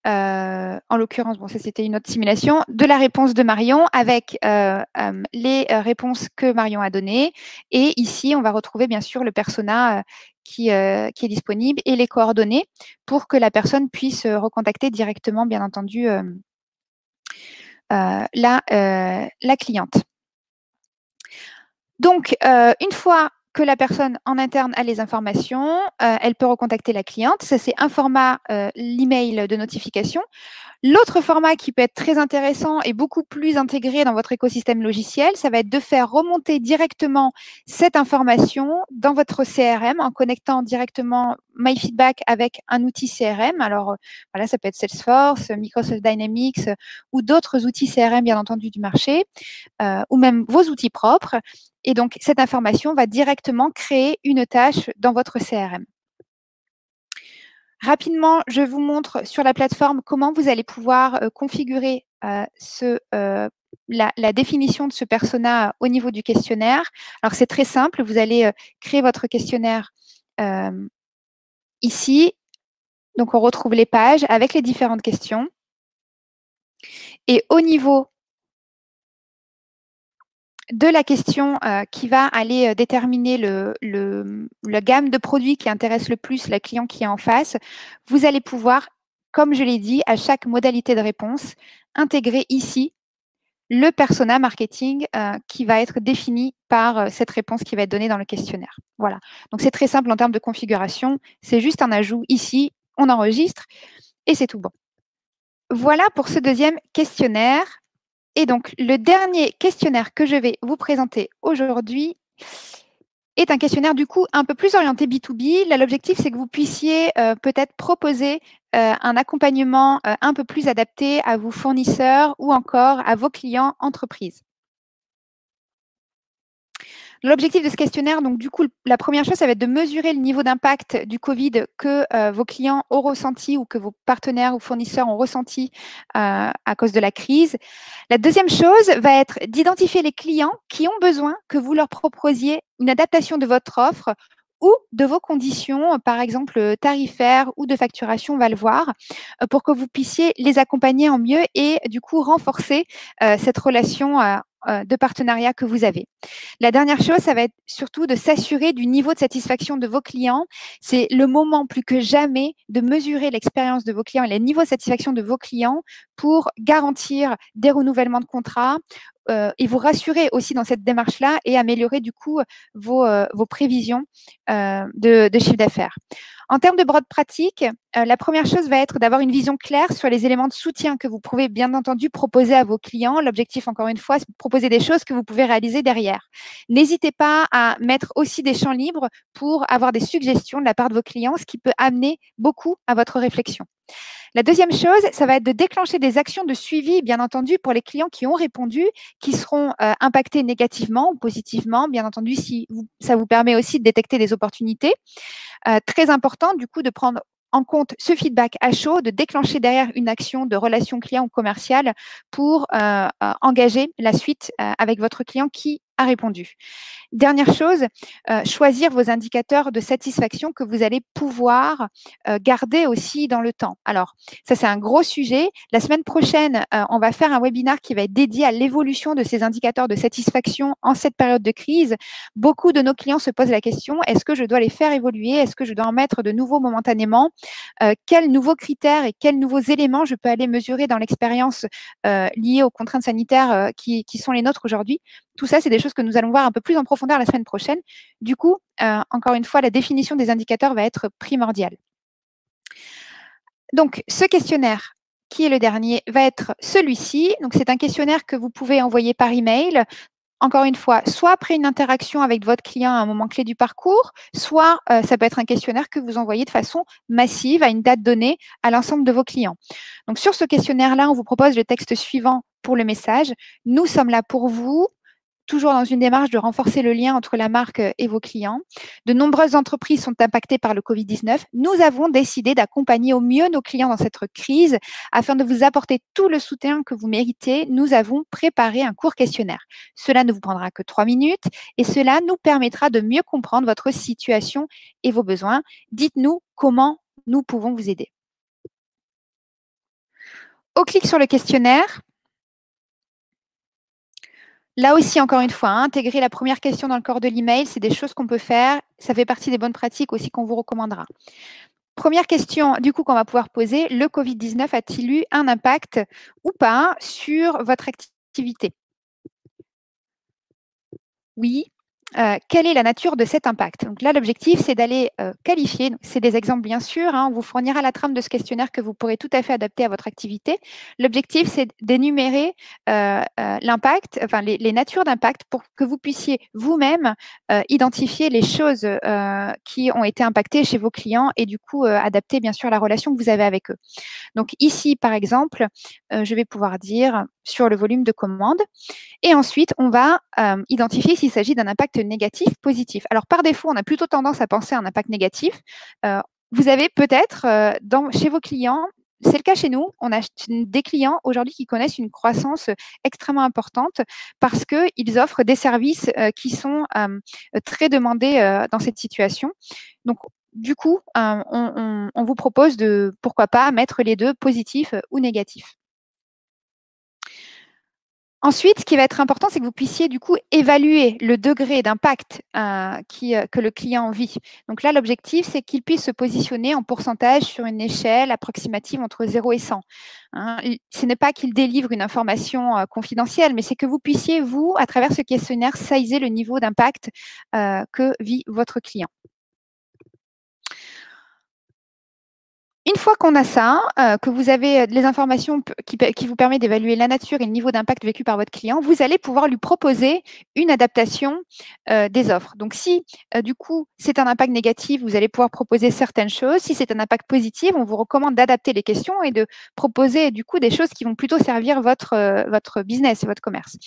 en l'occurrence, bon, ça c'était une autre simulation, de la réponse de Marion avec les réponses que Marion a données. Et ici, on va retrouver bien sûr le persona qui est disponible et les coordonnées pour que la personne puisse recontacter directement, bien entendu, la cliente. Donc, une fois que la personne en interne a les informations, elle peut recontacter la cliente. Ça, c'est un format, l'email de notification. L'autre format qui peut être très intéressant et beaucoup plus intégré dans votre écosystème logiciel, ça va être de faire remonter directement cette information dans votre CRM en connectant directement MyFeedback avec un outil CRM. Alors, voilà, ça peut être Salesforce, Microsoft Dynamics ou d'autres outils CRM, bien entendu, du marché, ou même vos outils propres. Et donc, cette information va directement créer une tâche dans votre CRM. Rapidement, je vous montre sur la plateforme comment vous allez pouvoir configurer la définition de ce persona au niveau du questionnaire. Alors, c'est très simple. Vous allez créer votre questionnaire ici. Donc, on retrouve les pages avec les différentes questions. Et au niveau de la question qui va aller déterminer la gamme de produits qui intéresse le plus la client qui est en face, vous allez pouvoir, comme je l'ai dit, à chaque modalité de réponse, intégrer ici le persona marketing qui va être défini par cette réponse qui va être donnée dans le questionnaire. Voilà. Donc, c'est très simple en termes de configuration. C'est juste un ajout ici, on enregistre et c'est tout bon. Voilà pour ce deuxième questionnaire. Et donc, le dernier questionnaire que je vais vous présenter aujourd'hui est un questionnaire du coup un peu plus orienté B2B. Là, l'objectif, c'est que vous puissiez peut-être proposer un accompagnement un peu plus adapté à vos fournisseurs ou encore à vos clients entreprises. L'objectif de ce questionnaire, donc du coup, la première chose, ça va être de mesurer le niveau d'impact du Covid que vos clients ont ressenti ou que vos partenaires ou fournisseurs ont ressenti à cause de la crise. La deuxième chose va être d'identifier les clients qui ont besoin que vous leur proposiez une adaptation de votre offre ou de vos conditions, par exemple tarifaires ou de facturation, on va le voir, pour que vous puissiez les accompagner en mieux et du coup renforcer cette relation de partenariat que vous avez. La dernière chose, ça va être surtout de s'assurer du niveau de satisfaction de vos clients. C'est le moment plus que jamais de mesurer l'expérience de vos clients et le niveau de satisfaction de vos clients pour garantir des renouvellements de contrats et vous rassurer aussi dans cette démarche-là et améliorer du coup vos prévisions de chiffre d'affaires. En termes de bonnes pratiques, la première chose va être d'avoir une vision claire sur les éléments de soutien que vous pouvez bien entendu proposer à vos clients. L'objectif, encore une fois, c'est de proposer des choses que vous pouvez réaliser derrière. N'hésitez pas à mettre aussi des champs libres pour avoir des suggestions de la part de vos clients, ce qui peut amener beaucoup à votre réflexion. La deuxième chose, ça va être de déclencher des actions de suivi, bien entendu, pour les clients qui ont répondu, qui seront impactés négativement ou positivement, bien entendu, si ça vous permet aussi de détecter des opportunités. Très important, du coup, de prendre en compte ce feedback à chaud, de déclencher derrière une action de relation client ou commerciale pour engager la suite avec votre client qui a répondu. Dernière chose, choisir vos indicateurs de satisfaction que vous allez pouvoir garder aussi dans le temps. Alors, ça, c'est un gros sujet. La semaine prochaine, on va faire un webinaire qui va être dédié à l'évolution de ces indicateurs de satisfaction en cette période de crise. Beaucoup de nos clients se posent la question, est-ce que je dois les faire évoluer? Est-ce que je dois en mettre de nouveaux momentanément? Quels nouveaux critères et quels nouveaux éléments je peux aller mesurer dans l'expérience liée aux contraintes sanitaires qui sont les nôtres aujourd'hui? Tout ça, c'est des choses que nous allons voir un peu plus en profondeur la semaine prochaine. Du coup, encore une fois, la définition des indicateurs va être primordiale. Donc, ce questionnaire, qui est le dernier, va être celui-ci. Donc, c'est un questionnaire que vous pouvez envoyer par email. Encore une fois, soit après une interaction avec votre client à un moment clé du parcours, soit ça peut être un questionnaire que vous envoyez de façon massive à une date donnée à l'ensemble de vos clients. Donc, sur ce questionnaire-là, on vous propose le texte suivant pour le message. Nous sommes là pour vous, toujours dans une démarche de renforcer le lien entre la marque et vos clients. De nombreuses entreprises sont impactées par le Covid-19. Nous avons décidé d'accompagner au mieux nos clients dans cette crise. Afin de vous apporter tout le soutien que vous méritez, nous avons préparé un court questionnaire. Cela ne vous prendra que 3 minutes et cela nous permettra de mieux comprendre votre situation et vos besoins. Dites-nous comment nous pouvons vous aider. Au clic sur le questionnaire, là aussi, encore une fois, intégrer la première question dans le corps de l'email, c'est des choses qu'on peut faire. Ça fait partie des bonnes pratiques aussi qu'on vous recommandera. Première question, du coup, qu'on va pouvoir poser, le Covid-19 a-t-il eu un impact ou pas sur votre activité? Oui. Quelle est la nature de cet impact? Donc là, l'objectif, c'est d'aller qualifier. C'est des exemples, bien sûr. On vous fournira la trame de ce questionnaire que vous pourrez tout à fait adapter à votre activité. L'objectif, c'est d'énumérer l'impact, enfin les natures d'impact pour que vous puissiez vous-même identifier les choses qui ont été impactées chez vos clients et du coup adapter, bien sûr, la relation que vous avez avec eux. Donc ici, par exemple, je vais pouvoir dire sur le volume de commandes. Et ensuite, on va identifier s'il s'agit d'un impact négatif, positif. Alors, par défaut, on a plutôt tendance à penser à un impact négatif. Vous avez peut-être chez vos clients, c'est le cas chez nous, on a des clients aujourd'hui qui connaissent une croissance extrêmement importante parce qu'ils offrent des services qui sont très demandés dans cette situation. Donc, du coup, on vous propose de, pourquoi pas, mettre les deux, positifs ou négatifs. Ensuite, ce qui va être important, c'est que vous puissiez du coup évaluer le degré d'impact que le client vit. Donc là, l'objectif, c'est qu'il puisse se positionner en pourcentage sur une échelle approximative entre 0 et 100. Ce n'est pas qu'il délivre une information confidentielle, mais c'est que vous puissiez, vous, à travers ce questionnaire, saisir le niveau d'impact que vit votre client. Une fois qu'on a ça, que vous avez les informations qui vous permettent d'évaluer la nature et le niveau d'impact vécu par votre client, vous allez pouvoir lui proposer une adaptation des offres. Donc, si du coup c'est un impact négatif, vous allez pouvoir proposer certaines choses. Si c'est un impact positif, on vous recommande d'adapter les questions et de proposer du coup des choses qui vont plutôt servir votre business et votre commerce.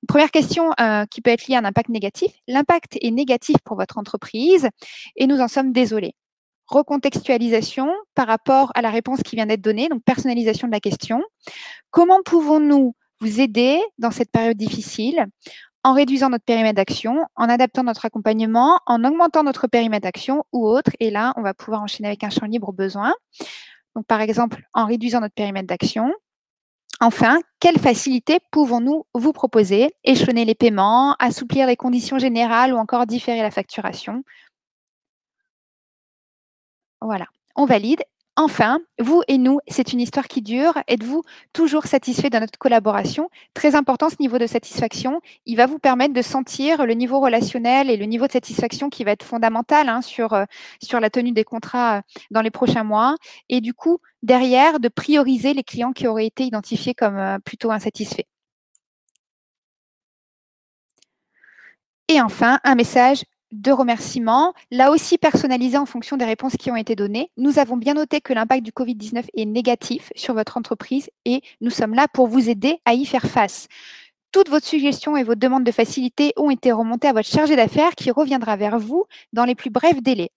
Première question qui peut être liée à un impact négatif. L'impact est négatif pour votre entreprise et nous en sommes désolés. Recontextualisation par rapport à la réponse qui vient d'être donnée, donc personnalisation de la question. Comment pouvons-nous vous aider dans cette période difficile en réduisant notre périmètre d'action, en adaptant notre accompagnement, en augmentant notre périmètre d'action ou autre? Et là, on va pouvoir enchaîner avec un champ libre au besoin. Donc, par exemple, en réduisant notre périmètre d'action. Enfin, quelles facilités pouvons-nous vous proposer? Échelonner les paiements, assouplir les conditions générales ou encore différer la facturation. Voilà, on valide. Enfin, vous et nous, c'est une histoire qui dure. Êtes-vous toujours satisfait de notre collaboration? Très important, ce niveau de satisfaction. Il va vous permettre de sentir le niveau relationnel et le niveau de satisfaction qui va être fondamental sur la tenue des contrats dans les prochains mois. Et du coup, derrière, de prioriser les clients qui auraient été identifiés comme plutôt insatisfaits. Et enfin, un message de remerciement, là aussi personnalisé en fonction des réponses qui ont été données. Nous avons bien noté que l'impact du Covid-19 est négatif sur votre entreprise et nous sommes là pour vous aider à y faire face. Toutes vos suggestions et vos demandes de facilité ont été remontées à votre chargé d'affaires qui reviendra vers vous dans les plus brefs délais.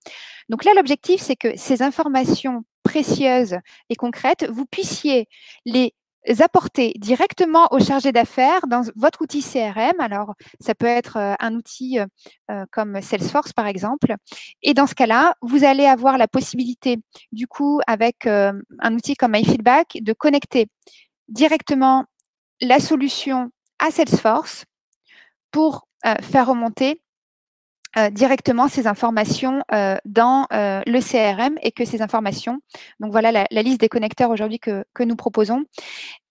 Donc là, l'objectif, c'est que ces informations précieuses et concrètes, vous puissiez les apporter directement au chargé d'affaires dans votre outil CRM. Alors, ça peut être un outil comme Salesforce, par exemple. Et dans ce cas-là, vous allez avoir la possibilité, du coup, avec un outil comme MyFeedback, de connecter directement la solution à Salesforce pour faire remonter directement ces informations dans le CRM et que ces informations, donc voilà la liste des connecteurs aujourd'hui que nous proposons.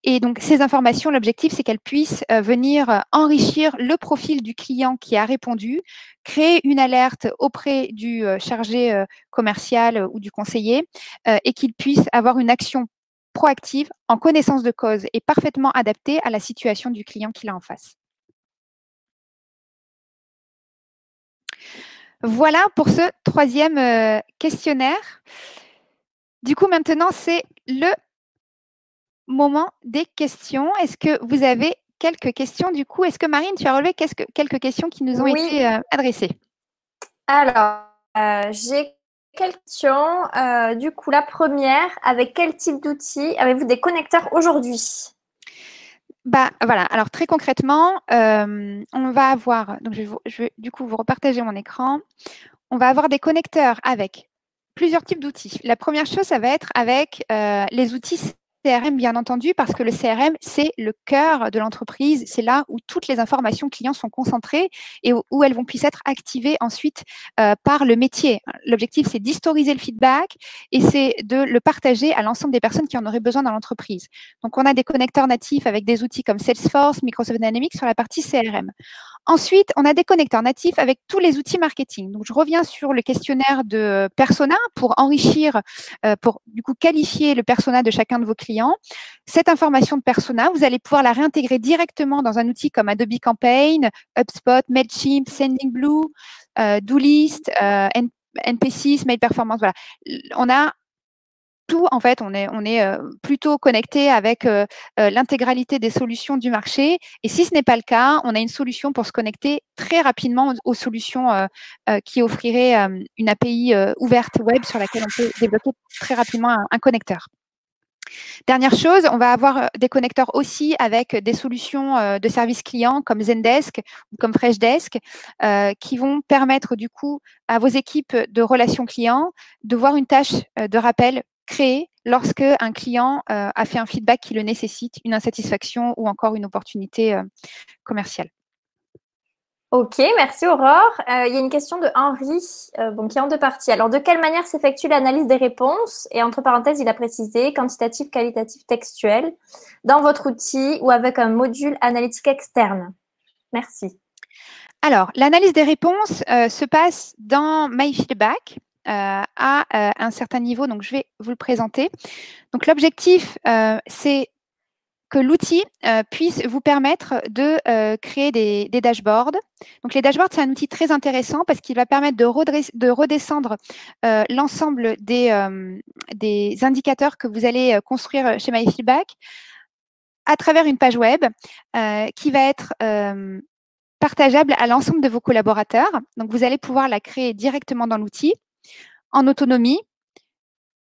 Et donc ces informations, l'objectif, c'est qu'elles puissent venir enrichir le profil du client qui a répondu, créer une alerte auprès du chargé commercial ou du conseiller et qu'il puisse avoir une action proactive en connaissance de cause et parfaitement adaptée à la situation du client qu'il a en face. Voilà pour ce troisième questionnaire. Du coup, maintenant, c'est le moment des questions. Est-ce que vous avez quelques questions du coup? Est-ce que Marine, tu as relevé quelques questions qui nous ont été adressées? Alors, j'ai quelques questions. Du coup, la première, avec quel type d'outils avez-vous des connecteurs aujourd'hui? Voilà, alors très concrètement, on va avoir, donc je vais du coup vous repartager mon écran. On va avoir des connecteurs avec plusieurs types d'outils. La première chose, ça va être avec les outils CRM, bien entendu, parce que le CRM, c'est le cœur de l'entreprise. C'est là où toutes les informations clients sont concentrées et où elles vont puissent être activées ensuite par le métier. L'objectif, c'est d'historiser le feedback et c'est de le partager à l'ensemble des personnes qui en auraient besoin dans l'entreprise. Donc, on a des connecteurs natifs avec des outils comme Salesforce, Microsoft Dynamics sur la partie CRM. Ensuite, on a des connecteurs natifs avec tous les outils marketing. Donc, je reviens sur le questionnaire de persona pour enrichir, pour du coup qualifier le persona de chacun de vos clients. Cette information de persona, vous allez pouvoir la réintégrer directement dans un outil comme Adobe Campaign, HubSpot, Mailchimp, Sendingblue, DoList, NP6, Mail Performance. Voilà. On a tout, en fait, on est plutôt connecté avec l'intégralité des solutions du marché. Et si ce n'est pas le cas, on a une solution pour se connecter très rapidement aux solutions qui offriraient une API ouverte web sur laquelle on peut développer très rapidement un connecteur. Dernière chose, on va avoir des connecteurs aussi avec des solutions de services clients comme Zendesk ou comme Freshdesk qui vont permettre du coup à vos équipes de relations clients de voir une tâche de rappel créée lorsque un client a fait un feedback qui le nécessite, une insatisfaction ou encore une opportunité commerciale. Ok, merci Aurore. Il y a une question de Henri, qui est en deux parties. Alors, de quelle manière s'effectue l'analyse des réponses? Et entre parenthèses, il a précisé quantitatif, qualitatif, textuel, dans votre outil ou avec un module analytique externe. Merci. Alors, l'analyse des réponses se passe dans MyFeedback à un certain niveau. Donc, je vais vous le présenter. Donc, l'objectif, c'est que l'outil puisse vous permettre de créer des dashboards. Donc, les dashboards, c'est un outil très intéressant parce qu'il va permettre de redescendre l'ensemble des indicateurs que vous allez construire chez MyFeedback à travers une page web qui va être partageable à l'ensemble de vos collaborateurs. Donc, vous allez pouvoir la créer directement dans l'outil en autonomie.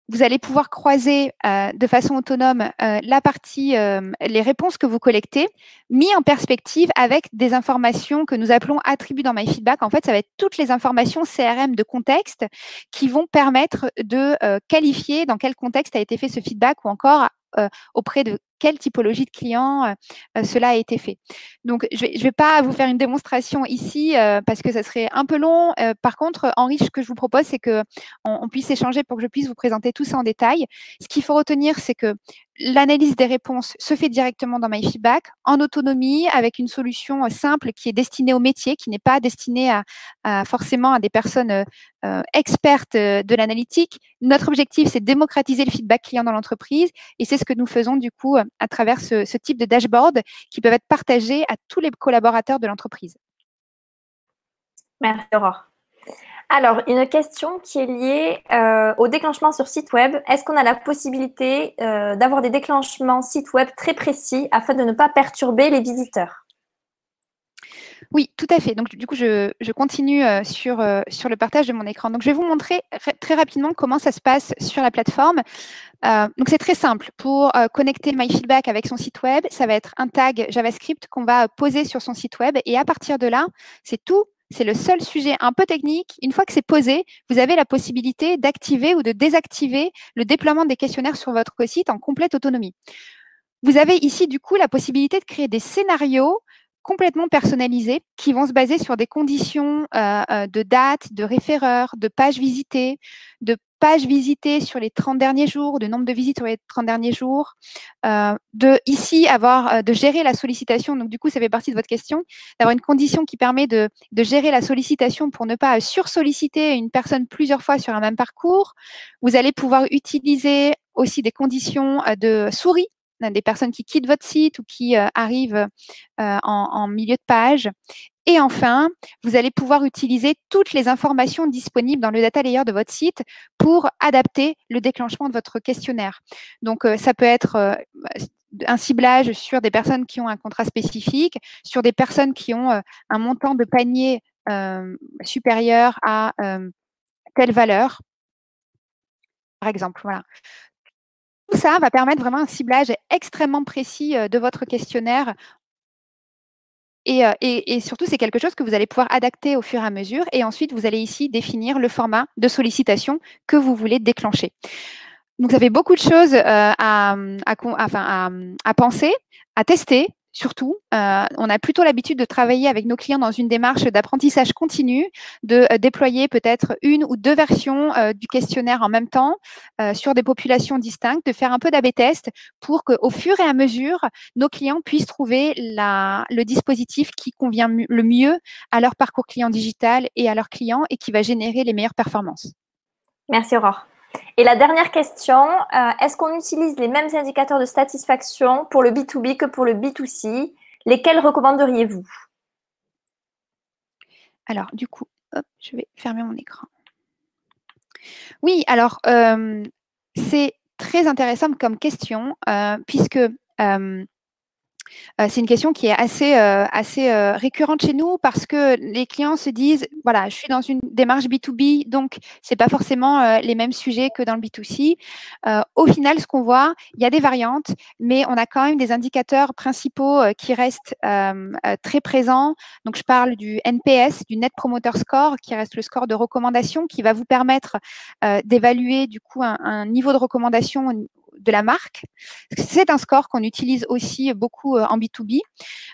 Vous allez pouvoir croiser de façon autonome la partie, les réponses que vous collectez, mis en perspective avec des informations que nous appelons attributs dans MyFeedback. En fait, ça va être toutes les informations CRM de contexte qui vont permettre de qualifier dans quel contexte a été fait ce feedback ou encore auprès de quelle typologie de client cela a été fait. Donc, je vais pas vous faire une démonstration ici parce que ça serait un peu long. Par contre, Henri, ce que je vous propose, c'est qu'on puisse échanger pour que je puisse vous présenter tout ça en détail. Ce qu'il faut retenir, c'est que l'analyse des réponses se fait directement dans MyFeedback, en autonomie, avec une solution simple qui est destinée au métier, qui n'est pas destinée forcément à des personnes expertes de l'analytique. Notre objectif, c'est de démocratiser le feedback client dans l'entreprise et c'est ce que nous faisons du coup à travers ce type de dashboard qui peuvent être partagés à tous les collaborateurs de l'entreprise. Merci Aurore. Alors, une question qui est liée au déclenchement sur site web. Est-ce qu'on a la possibilité d'avoir des déclenchements site web très précis afin de ne pas perturber les visiteurs? Oui, tout à fait. Donc, du coup, je continue sur le partage de mon écran. Donc, je vais vous montrer très rapidement comment ça se passe sur la plateforme. Donc, c'est très simple. Pour connecter MyFeedback avec son site web, ça va être un tag JavaScript qu'on va poser sur son site web. Et à partir de là, c'est tout. C'est le seul sujet un peu technique. Une fois que c'est posé, vous avez la possibilité d'activer ou de désactiver le déploiement des questionnaires sur votre site en complète autonomie. Vous avez ici, du coup, la possibilité de créer des scénarios complètement personnalisés qui vont se baser sur des conditions de date, de référeur, de pages visitées, de pages visitées sur les 30 derniers jours, de nombre de visites sur les 30 derniers jours, de gérer la sollicitation. Donc, du coup, ça fait partie de votre question, d'avoir une condition qui permet de gérer la sollicitation pour ne pas sursolliciter une personne plusieurs fois sur un même parcours. Vous allez pouvoir utiliser aussi des conditions de souris, des personnes qui quittent votre site ou qui arrivent en milieu de page. Et enfin, vous allez pouvoir utiliser toutes les informations disponibles dans le data layer de votre site pour adapter le déclenchement de votre questionnaire. Donc, ça peut être un ciblage sur des personnes qui ont un contrat spécifique, sur des personnes qui ont un montant de panier supérieur à telle valeur, par exemple. Voilà. Tout ça va permettre vraiment un ciblage extrêmement précis de votre questionnaire. Et surtout, c'est quelque chose que vous allez pouvoir adapter au fur et à mesure. Et ensuite, vous allez ici définir le format de sollicitation que vous voulez déclencher. Donc, ça fait beaucoup de choses à penser, à tester. Surtout, on a plutôt l'habitude de travailler avec nos clients dans une démarche d'apprentissage continu, de déployer peut-être une ou deux versions du questionnaire en même temps sur des populations distinctes, de faire un peu d'A/B test pour qu'au fur et à mesure, nos clients puissent trouver le dispositif qui convient le mieux à leur parcours client digital et à leurs clients et qui va générer les meilleures performances. Merci Aurore. Et la dernière question, est-ce qu'on utilise les mêmes indicateurs de satisfaction pour le B2B que pour le B2C? Lesquels recommanderiez-vous? Alors, du coup, hop, je vais fermer mon écran. Oui, alors, c'est très intéressant comme question, puisque c'est une question qui est assez récurrente chez nous parce que les clients se disent, voilà, je suis dans une démarche B2B, donc c'est pas forcément les mêmes sujets que dans le B2C. Au final, ce qu'on voit, il y a des variantes, mais on a quand même des indicateurs principaux qui restent très présents. Donc, je parle du NPS, du Net Promoter Score, qui reste le score de recommandation, qui va vous permettre d'évaluer du coup un niveau de recommandation de la marque. C'est un score qu'on utilise aussi beaucoup en B2B.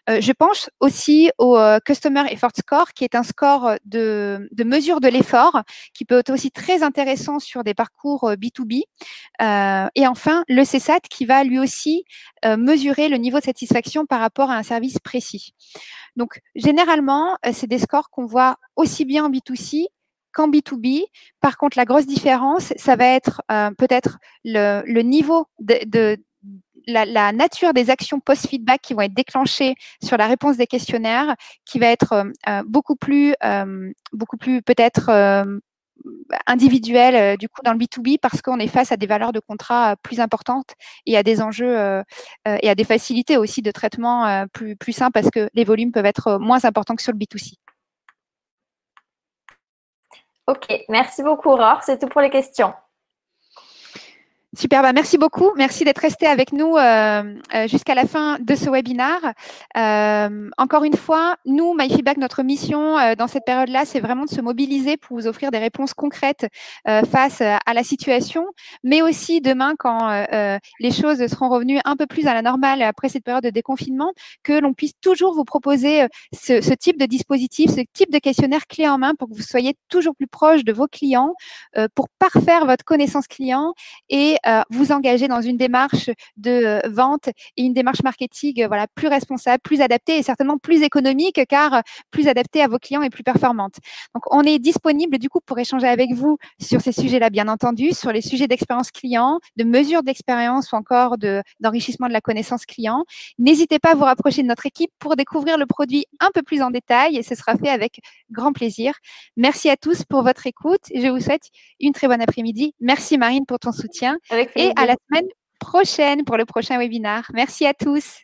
Je pense aussi au Customer Effort Score, qui est un score de mesure de l'effort, qui peut être aussi très intéressant sur des parcours B2B. Et enfin, le CSAT, qui va lui aussi mesurer le niveau de satisfaction par rapport à un service précis. Donc, généralement, c'est des scores qu'on voit aussi bien en B2C qu'en B2B. Par contre, la grosse différence, ça va être peut-être le niveau de la nature des actions post-feedback qui vont être déclenchées sur la réponse des questionnaires, qui va être beaucoup plus peut-être individuel du coup dans le B2B parce qu'on est face à des valeurs de contrat plus importantes et à des enjeux et à des facilités aussi de traitement plus simples parce que les volumes peuvent être moins importants que sur le B2C. Ok, merci beaucoup Aurore, c'est tout pour les questions. Super, merci beaucoup. Merci d'être resté avec nous jusqu'à la fin de ce webinaire. Encore une fois, nous, MyFeedback, notre mission dans cette période-là, c'est vraiment de se mobiliser pour vous offrir des réponses concrètes face à la situation, mais aussi demain, quand les choses seront revenues un peu plus à la normale après cette période de déconfinement, que l'on puisse toujours vous proposer ce type de dispositif, ce type de questionnaire clé en main pour que vous soyez toujours plus proche de vos clients, pour parfaire votre connaissance client et vous engager dans une démarche de vente et une démarche marketing voilà, plus responsable, plus adaptée et certainement plus économique car plus adaptée à vos clients et plus performante. Donc, on est disponible du coup pour échanger avec vous sur ces sujets-là, bien entendu, sur les sujets d'expérience client, de mesure d'expérience ou encore d'enrichissement de la connaissance client. N'hésitez pas à vous rapprocher de notre équipe pour découvrir le produit un peu plus en détail et ce sera fait avec grand plaisir. Merci à tous pour votre écoute et je vous souhaite une très bonne après-midi. Merci Marine pour ton soutien. Et à la semaine prochaine pour le prochain webinaire. Merci à tous.